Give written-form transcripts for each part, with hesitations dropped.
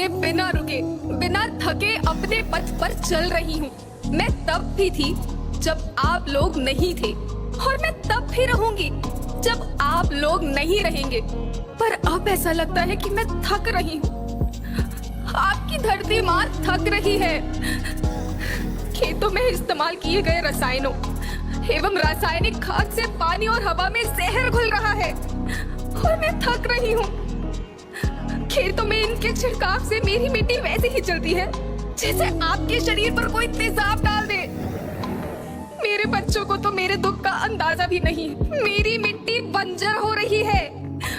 से बिना रुके, बिना थके अपने पथ पर चल रही हूँ। मैं तब भी थी जब आप लोग नहीं थे, और मैं तब भी रहूंगी जब आप लोग नहीं रहेंगे। पर अब ऐसा लगता है कि मैं थक रही हूँ। आपकी धरती माँ थक रही है। खेतों में इस्तेमाल किए गए रसायनों एवं रासायनिक खाद से पानी और हवा में जहर घुल रहा है, और मैं थक रही हूँ। खेतों में इनके छिड़काव से मेरी मिट्टी वैसे ही चलती है जैसे आपके शरीर पर कोई तेजाब डाल दे। मेरे बच्चों को तो मेरे दुख का अंदाजा भी नहीं। मेरी मिट्टी बंजर हो रही है,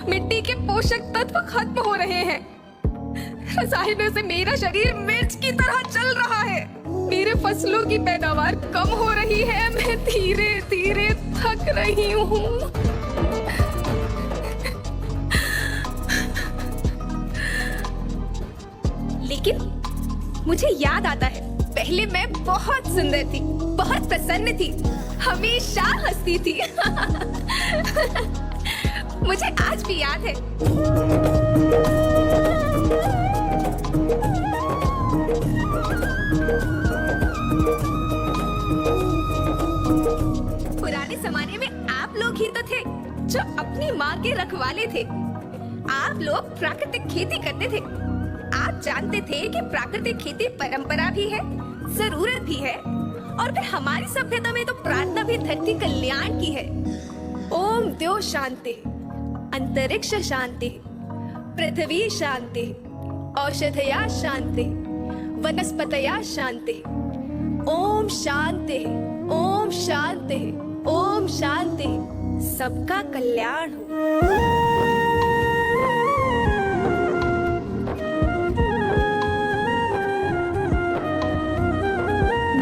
मिट्टी के पोषक तत्व खत्म हो रहे हैं। रसायनों से मेरा शरीर मिर्च की तरह चल रहा है। मेरे फसलों की पैदावार कम हो रही है। मैं धीरे धीरे थक रही हूँ। लेकिन मुझे याद आता है, पहले मैं बहुत सुंदर थी, बहुत प्रसन्न थी, हमेशा हंसती थी। मुझे आज भी याद है। पुराने जमाने में आप लोग ही तो थे जो अपनी माँ के रखवाले थे। आप लोग प्राकृतिक खेती करते थे। आप जानते थे कि प्राकृतिक खेती परंपरा भी है, जरूरत भी है, और फिर हमारी सभ्यता में तो प्रार्थना भी धरती कल्याण की है। ओम द्यो शांति, अंतरिक्ष शांति, पृथ्वी शांति, औषधया शांति, वनस्पतया शांति। ओम शांति, ओम शांति, ओम शांति। सबका कल्याण हो।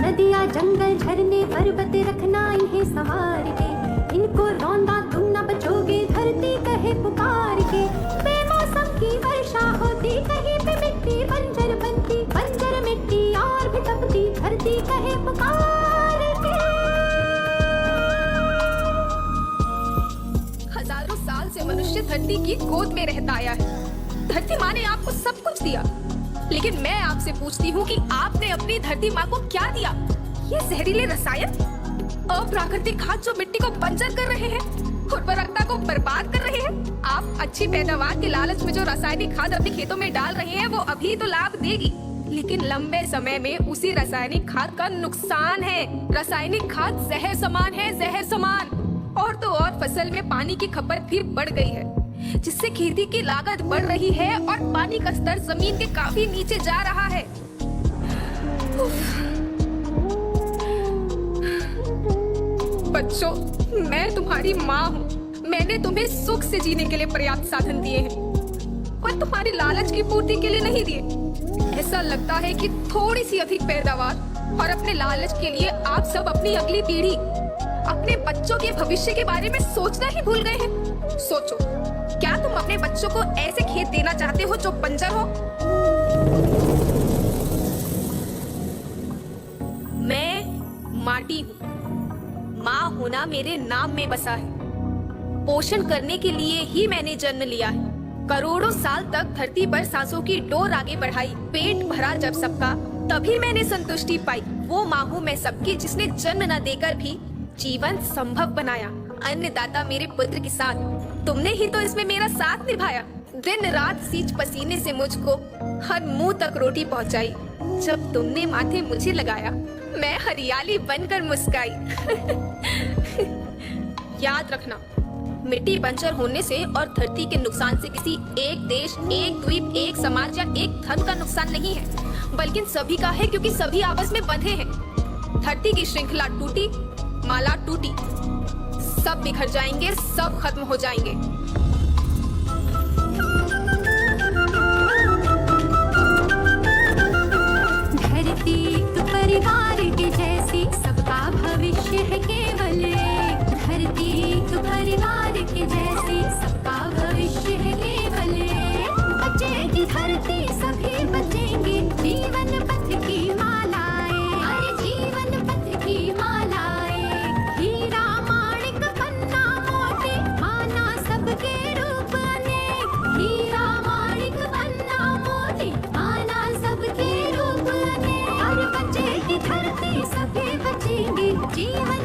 नदियाँ जंगल झरने पर्वत रखना इन्हें संवार के, इनको रौंदा तुम न बचोगे धरती कहे पुकार के। बेमौसम की वर्षा होती कहीं पे मिट्टी बंजर बनती, बंजर मिट्टी और भी तपती धरती कहे पुकार के। हजारों साल से मनुष्य धरती की गोद में रहता आया है। धरती माँ ने आपको सब कुछ दिया, लेकिन मैं आपसे पूछती हूँ कि आपने अपनी धरती माँ को क्या दिया? ये जहरीले रसायन, अप्राकृतिक खाद जो मिट्टी को बंजर कर रहे हैं, उर्वरकता को बर्बाद कर रहे हैं। आप अच्छी पैदावार के लालच में जो रासायनिक खाद अपने खेतों में डाल रहे हैं, वो अभी तो लाभ देगी, लेकिन लंबे समय में उसी रासायनिक खाद का नुकसान है। रासायनिक खाद जहर समान है, जहर समान। और तो और फसल में पानी की खपत भी बढ़ गई है, जिससे खेती की लागत बढ़ रही है और पानी का स्तर जमीन के काफी नीचे जा रहा है। बच्चों, मैं तुम्हारी माँ हूँ। मैंने तुम्हें सुख से जीने के लिए पर्याप्त साधन दिए हैं, पर तुम्हारी लालच की पूर्ति के लिए नहीं दिए। ऐसा लगता है कि थोड़ी सी अधिक पैदावार और अपने लालच के लिए आप सब अपनी अगली पीढ़ी, अपने बच्चों के भविष्य के बारे में सोचना ही भूल गए हैं। सोचो, क्या तुम अपने बच्चों को ऐसे खेत देना चाहते हो जो बंजर हो? मैं माटी हूँ। माँ होना मेरे नाम में बसा है। पोषण करने के लिए ही मैंने जन्म लिया है। करोड़ों साल तक धरती पर सांसों की डोर आगे बढ़ाई। पेट भरा जब सबका, तभी मैंने संतुष्टि पाई। वो माँ हूँ मैं सबकी, जिसने जन्म न देकर भी जीवन संभव बनाया। अन्नदाता मेरे पुत्र किसान, तुमने ही तो इसमें मेरा साथ निभाया। दिन रात सींच पसीने से मुझको हर मुंह तक रोटी पहुंचाई। जब तुमने माथे मुझे लगाया, मैं हरियाली बनकर मुस्काई। याद रखना, मिट्टी बंजर होने से और धरती के नुकसान से किसी एक देश, एक द्वीप, एक समाज या एक धन का नुकसान नहीं है, बल्कि सभी का है, क्योंकि सभी आपस में बंधे हैं। धरती की श्रृंखला टूटी, माला टूटी, सब बिखर जाएंगे, सब खत्म हो जाएंगे। धरती तो परिवार के जैसी, सबका भविष्य है केवल एक। धरती तो परिवार के जैसी, सबका भविष्य है केवल एक। बचेगी धरती, सभी बचेंगे, जीवन पथ की मालाएं, अरे जीवन पथ की मालाएं। हीरा माणिक पन्ना मोती, माना सब सभी बचेंगे जीवन